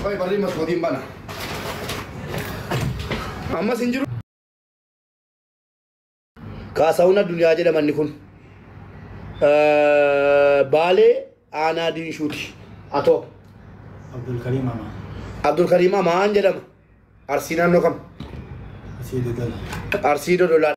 Oi, bari mas'uudin bana. Amma sinjiru. Kaasawuna duniyaa jedhamanni kun Baalee aanaa Diinshuuti. Atoo Abdul Karim Amaan jedhama. Arsii naannoo kam? Arsii Dodolaa.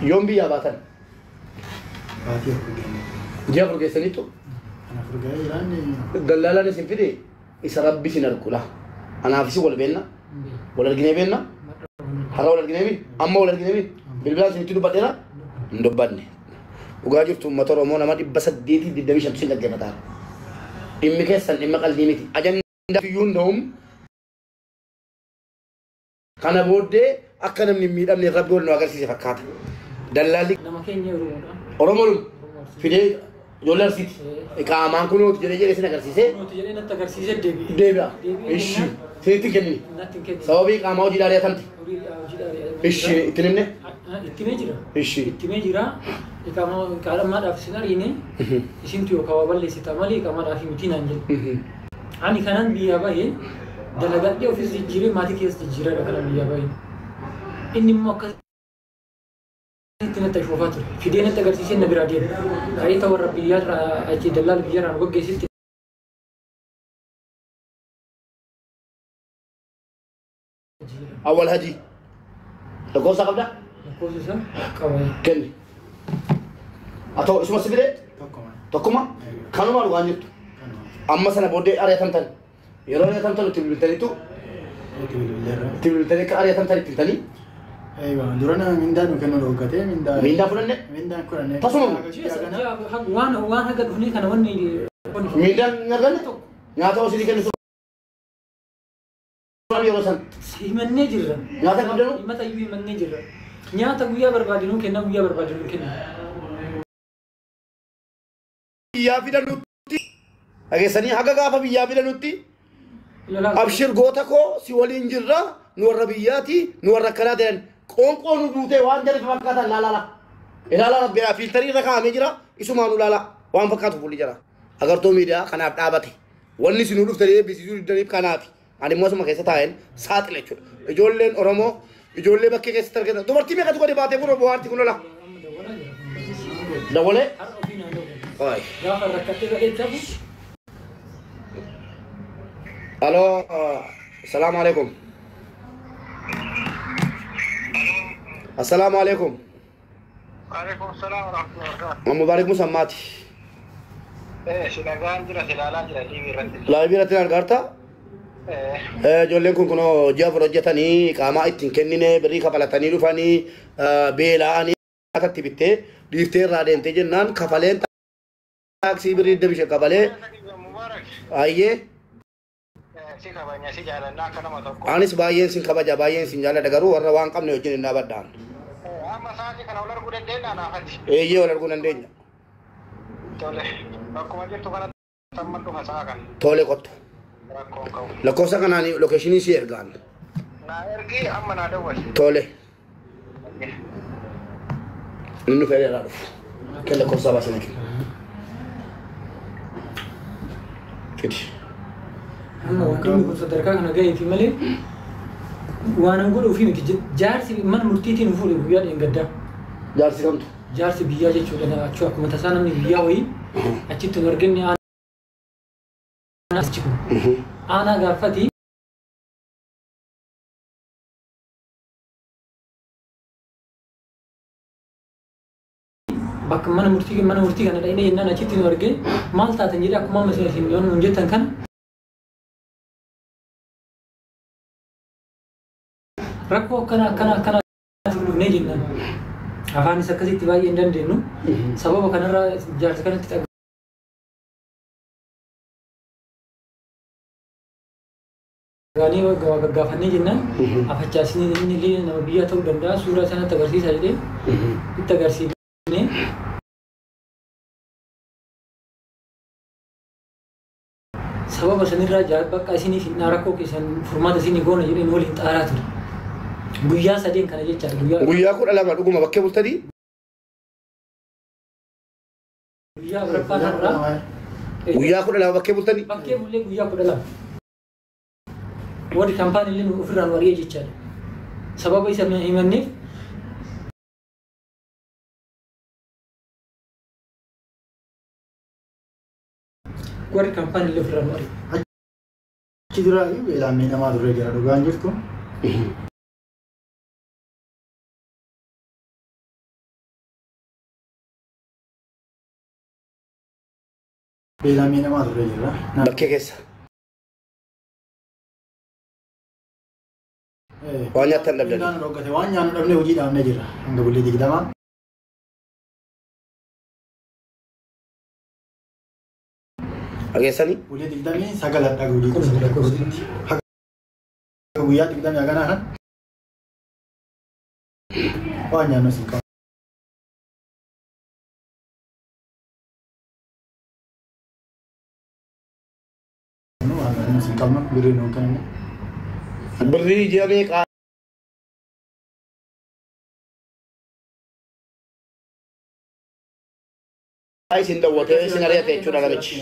Yoom biyyaa baatan? Ji'a furgeessaniitu? Dallaalaan isin fide isa rabbi sin argula. Anaafis wal beenna. Wal arginee beenna. Har'a wal arginee min. Amma wal arginee min. Bilbilaan isinitti dubbadheera? Hin dubbanne. Dhugaa jirtu uummata Oromoo nama 825 sin dhaggeeffataa. Dhimmi keessan dhimma qalbii miti. Ajandaa fiyyuun ta'uun kana booddee akka namni hin miidhamne rabbi wal nu agarsiise fakkaata. Dallaalli nama keenya Oromoon fidee ijoollee Arsiiti. Qaamaan kunuuti jedhee isin agarsiisee. Kunuuti jedhee natti agarsiisee deebi'a. Deebi'a. Ishi. Sinitti kennini. Sababii qaamaa hojii dhaarii atamti. Ishi itti nimne. Ittimee jira. Ishi. Ittimee jira. Qaadammaadhaaf isin ariine isintu yookaan waa balleessita malee qaamaadhaaf miti naan jedhu. Ani kanan biyyaa bahee dalagadhee ofiis jijjiiree maatii keessa jijjiiradha kanan biyyaa bahee. Inni immoo akkas itti natti shoofaa ture. Fidee natti agarsiisee na biraa deema. Kaayita warra biyyaarraa achi dallaal biyyaarraa nu gaggeessitti. Awwal hajii. Lakkoofsa qabdaa? Lakkoofsa isaa qaba. Kenni. Atoo isuma si fidee? Tokkuma. Kanuma dhugaan jirtu. Amma sana booddee ari'atamtan. Yeroo ari'atamtan itti bilbiltaniitu. Itti bilbiltanii akka ari'atamtan itti bitanii. Durana mindaan kan rooggatee mindaan. Mindaan fudhanne? Mindaan fudhanne. Tasuma. Waan haga dhufnee kana wanni. Mindaan nyaarranne? Nyaata hoosii kennisu. Yeroo san. Himannee jirra. Nyaata qabdanu? Himata iyyuu himannee jirra. Nyaata guyyaa barbaadinu kenna guyyaa barbaadinu kenna. Biyyaa fidanutti dhageessanii haga gaafa biyyaa fidanutti abshir goota koo si waliin jirra nu warra biyyaati nu warra akkanaa ta'an qoonqoo nu duutee waan jedhe fakkaatan laalaala ilaala rabbiidhaa fiiltarii irra kaa'amee jira isumaan ulaala waan fakkaatu fulli jira agartuu miidiyaa kanaaf dhaabate wanni isin dhuftanii eebbisiisuu diddaniif kanaafi ani immoo asuma keessa taa'een saaxile jechuudha ijoolleen Oromoo ijoollee bakkee keessatti argatan dubartii meeqatu gadi baatee kun bohaarti kun lola dabalee Oi. Halo, assalamualaikum. Assalamualaikum. Waalaikumsalam warahmatullahi wabarakatuh. Mubarak Musammati. Silakan jira silaalaan jira TV irratti. Live irratti argarta? Ijoolleen kun kunoo ji'a hojjetanii qaamaa ittiin kennine birrii kafalatanii dhufanii beela'anii akkatti bittee dhiiftee irraa deemtee jennaan kafaleen taksii birrii deebishe kafalee ayyee si kabanya si jaalanna akka nama tokko anis baay'een sin kabaja baay'een sin jaalladha garuu warra waan qabne wajjin hin dhaabadhaan amma sa'aatii kana wal arguu dandeenya naafati eeyyee wal arguu dandeenya tole akkuma jirtu kana samman dhufa sa'a kan tole qottu rakkoon qabu lakkoofsa kanaan lokeeshinii si ergaan naa ergi amma naa dawwal tole inni fedheeraa dhufu akka lakkoofsa baasanii fidi Amma wanti kun sadarkaa kana gaheefi malee waan an godhuufi miti jaarsi mana murtiitiin fuudhe guyyaa dheengaddaa. Jaarsi kamtu? Jaarsi biyyaa jechuudha achuu akkuma tasaa namni biyyaa wayii achitti nu arganne aanaa gaafati. Bakka mana murtii kana dhaqnee yennaan achitti nu argee maal taatan jedhee akkuma amma isin yoon nun jettan kana rakkoo akkana dhufnee jennaan afaanis akkasitti baay'ee hin dandeenyu sababa kanarraa jaarsa kanatti dhagaanii gaggaafannee jennaan afachaasni inni illee nama biyyaa ta'uu danda'a suuraa sanatti agarsiisaa jedhee itti agarsiifnee sababa sanirraa bakka isiniif hin rakkoo keessan furmaata isinii goona jedheen waliin xaaraa ture. Guyyaa sadeen kana jechaadha. Guyyaa 12 dhuguma bakkee bultanii? Guyyaa biraffaan irraa Guyyaa kudha lama bakkee bultanii? Bakkee bullee guyyaa 12. Warri kaampaaniilee nu ofirraan waree jechaadha. Sababa isa himanneef warri kaampaaniilee ofirraan waree. Achi dura beelamee namaa turre jira dhugaan jirtu. Beelamee namaa turre jira. Bakkee keessa. Waan nyaatan dhabdanii. Waan dhoggate waan nyaannu dhabnee hojii dhaabnee jira. Hanga bullee 20. Dhageessanii? Bullee 20 sagalat dhaga hojii kuusitti. Guyyaa 20 haganaa kan waan nyaannu si qabu. Si qabu birrii nuun kennamu. Birrii ji'a meeqaa? Isin daawwatee isin ari'ate jechuudha namichi.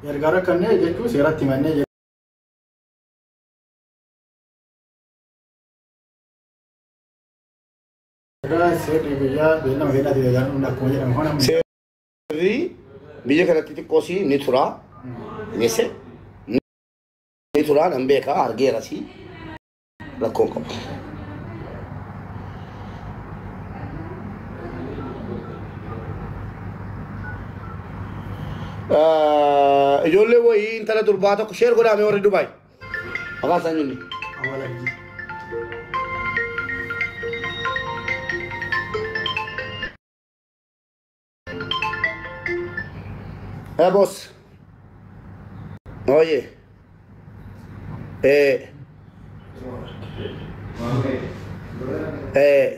Gargaara kanneen jechuun seeratti himannee jira. Seerri biyyaa beellama fedhate jedhamu akkuma jedhamu kana. Seerri biyya kanatti xiqqoosii ni tura. Geesse ni tura nan beekaa argeerasi rakkoon qabu. Ijoollee wayii intala durbaa tokko sheer godhaame warri Dubaay. Maqaan isaa inni. Boss. Oye.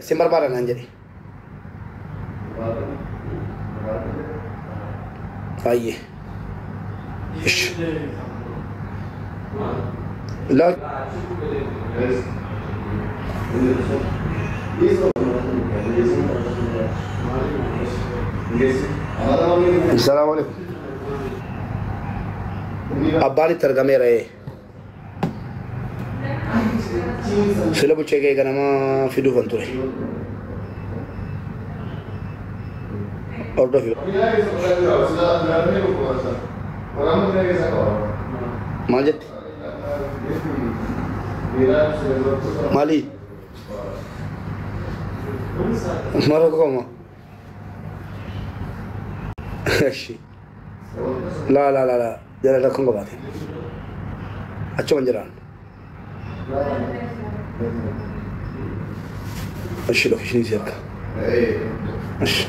Si barbaadan naan jedhe. Baay'ee. Laat. Assalamualaikum. Abbaan itti argameera. Sila buchee kee ganama fiduufan ture. Ordofi. Maal jette? Maali? Mara koma. La. Jala rakkoon qabaate. Achuma jiraan. Ashi lokeeshinii si harka. Ashi.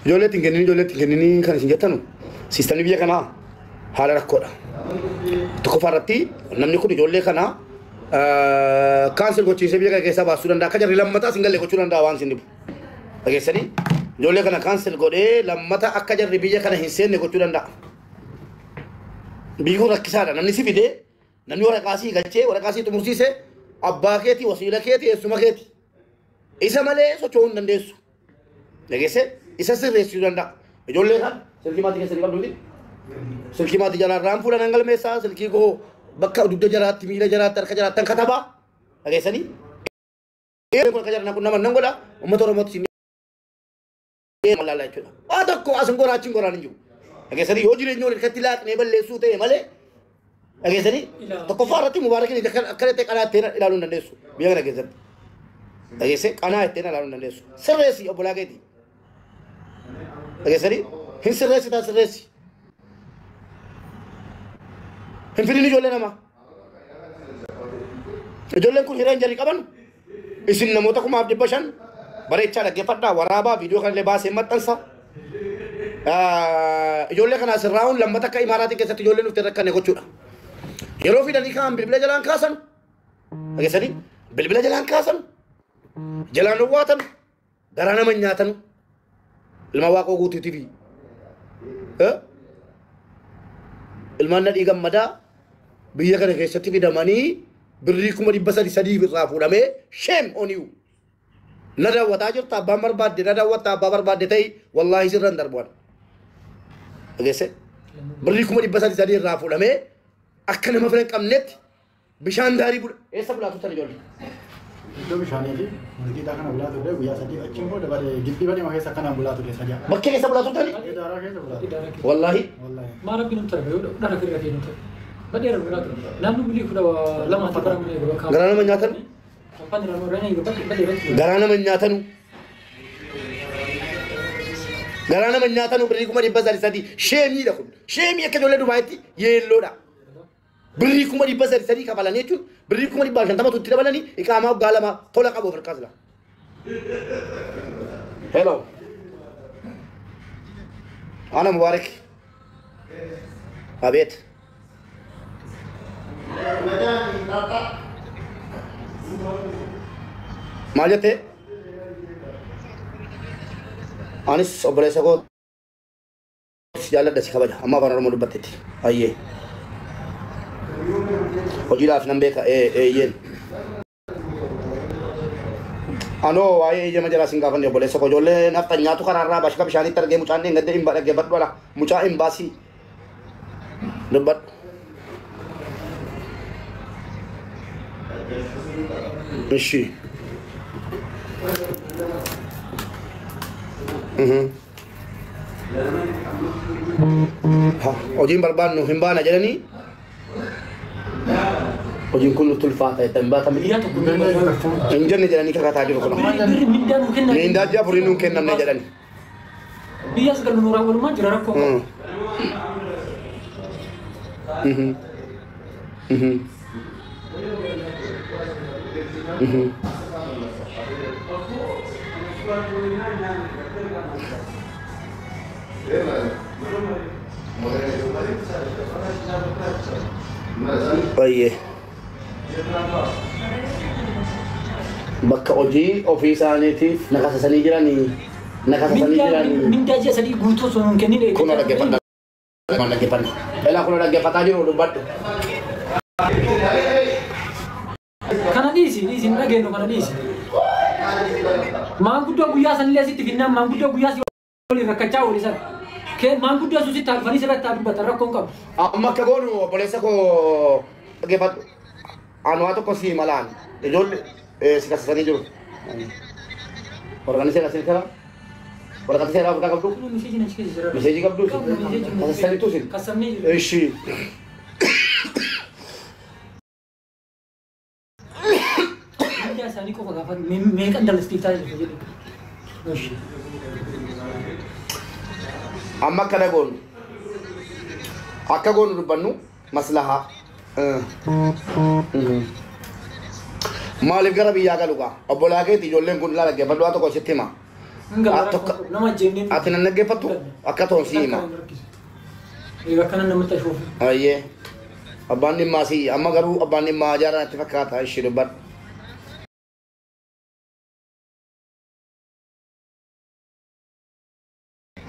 Ijoolleetti kennanii kan isin jettanu siistamni biyya kanaa haala rakkoodha. Tokkoffaa irratti namni kun ijoollee kanaa kaansel gochiisee biyya kana keessaa baasuu danda'a. Akka jarri lammataa isin galle gochuu danda'a waan isin dhibu. Dhageessanii ijoollee kana kaansel godhee lammata akka jarri biyya kana hin seenne gochuu danda'a. Biyyi kun rakkisaadha. Namni si fidee namni waraqaasii galchee waraqaasii xumursiisee abbaa keetii wasiila keetii eessuma keetii. Isa malee socho'uu hin dandeessu. Dhageesse isa sirreessuu danda'a. Ijoollee kan silkii maatii keessatti qabduuti. Silkii maatii jalaarraan fuudhan hangalmeessaa silkii koo bakka dugda jaraatti miila jaraatti harka jaraatti katabaa. Dhageessanii. Kun akka jarana kun nama nan godha uummata Oromootti mallaalaa jechuudha. Waa tokko asin goraa achiin goraan hin jiru. Dhageessanii yoo jireenya waliin akkatti laaqnee balleessuu ta'e malee dhageessanii tokkoffaa irratti mubaarakiin akkanatti qanaa ittiin ilaaluu hin dandeessu biyya kana keessatti. Dhageessee qanaa ittiin ilaaluu hin dandeessu. Sirreessi obbolaa keetii. Dhageessanii hin sirreessi taa sirreessi. Hin fidin ijoollee namaa. Ijoolleen kun hireen jarri qaban isin namoota 500,000 bareechaa dhaggeeffadhaa waraabaa viidiyoo kanallee baasee maxxansa. Ijoollee kana asirraa'uun lammata akka imaaraatii keessatti ijoolleen nuti rakkanne gochuudha. Yeroo fidanii kaan bilbila jalaan kaasan dhageessanii bilbila jalaan kaasan jalaan dhowwaatan garaa nama nyaatan ilma waaqoo guutuutii fi ilmaan nadhii gammadaa biyya kana keessatti fidamanii birrii 300,000 irraa fuudhamee shame on you. ندا وتاجر تابا مرباد ندا وتابا مرباد تي والله سرن دربوان أجلسه بريكم دي بس هذه الرافو لمه أكن ما فرق أمنت بشان داري بول إيه سب لا تطلع جول itu misalnya sih mungkin kita kan bulat udah biasa di cimbo dapat gitu bani makanya sekarang bulat udah saja makin سب لا تطلع itu arah kita bulat والله ما ربي نمتر بيو ده أنا كده كده نمتر بدي أنا بقول لك نحن بني كده لما تبرم من يبقى غرانا من ياتن كمان رانو راني يبقى بدي غرانا من ياتن غرانا من ياتن بريكم دي بس هذه شيمي لكم شيمي كده ولا دبائتي يلو ده بريكم دي بس هذه كابلا نيتو بريكم دي باشن تما تطير بالاني إكامة وقالما طلع كابو فركازلا هلو أنا مبارك أبيت ما جته أنيس أبرز أكو سجالة دسي خبر أما بارا رمضان بتتي أيه وجيلا في نمبيك ين أنو واي جم جرا سينغافن يبولي سكو جولة نفتنيا تو كارارا باشكا بشاني ترجع مچان نعند إم بارا جبت ولا مچا إم باسي نبات ماشي ها وجين بربان نو همبان أجا ني وجين كله تلفات تنبات iya tuh إنجن نجا ني كذا تاجر كنا mindan mungkin مين داجا فرينو كنا نجا ني dia segala menurang ulama jerak kok Baik. Bakka hojii ofii isaaniitiif nakasasanii jiranii minda aja sadi guutuu sun kennin kun dhaggeeffannaa elaa kun dhaggeeffataa jiru dubbadhu kana dhiisi dhageenu kana dhiisi maanguddoo guyyaa sanillee asitti finnaan maanguddoo guyyaa si waliin rakkachaa oolisan maanguddoo sun sitti alfanii sirratti dubbatan rakkoon qabu amma akka goonu obboleessa koo dhaggeeffadhu anwaa tokko si malaan ijoollee si kasasanii jiru organiseera sin kara waraqata seeraa ofirraa qabdu meseejii qabdu kasasaniitu sin kasamnee ishi minda isaanii qofa gaafan meeqan dalastiiftaa jedhu amma akka goonu dubbannu maslahaa maaliif gara biyyaa galuugaa obbolaa keetti ijoolleen kun laala dhaggeeffadhu haa tokko sitti hima nama jenneen ati nan dhaggeeffattu akka toon si hima akkana namatti ashuufu ayyee abbaan dhimmaa si amma garuu abbaan dhimmaa jaaraan itti fakkaata ishee dubbadhu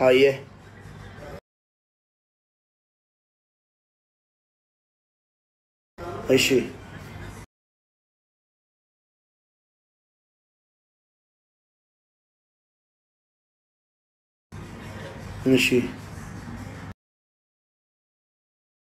ayyee ishee ماشي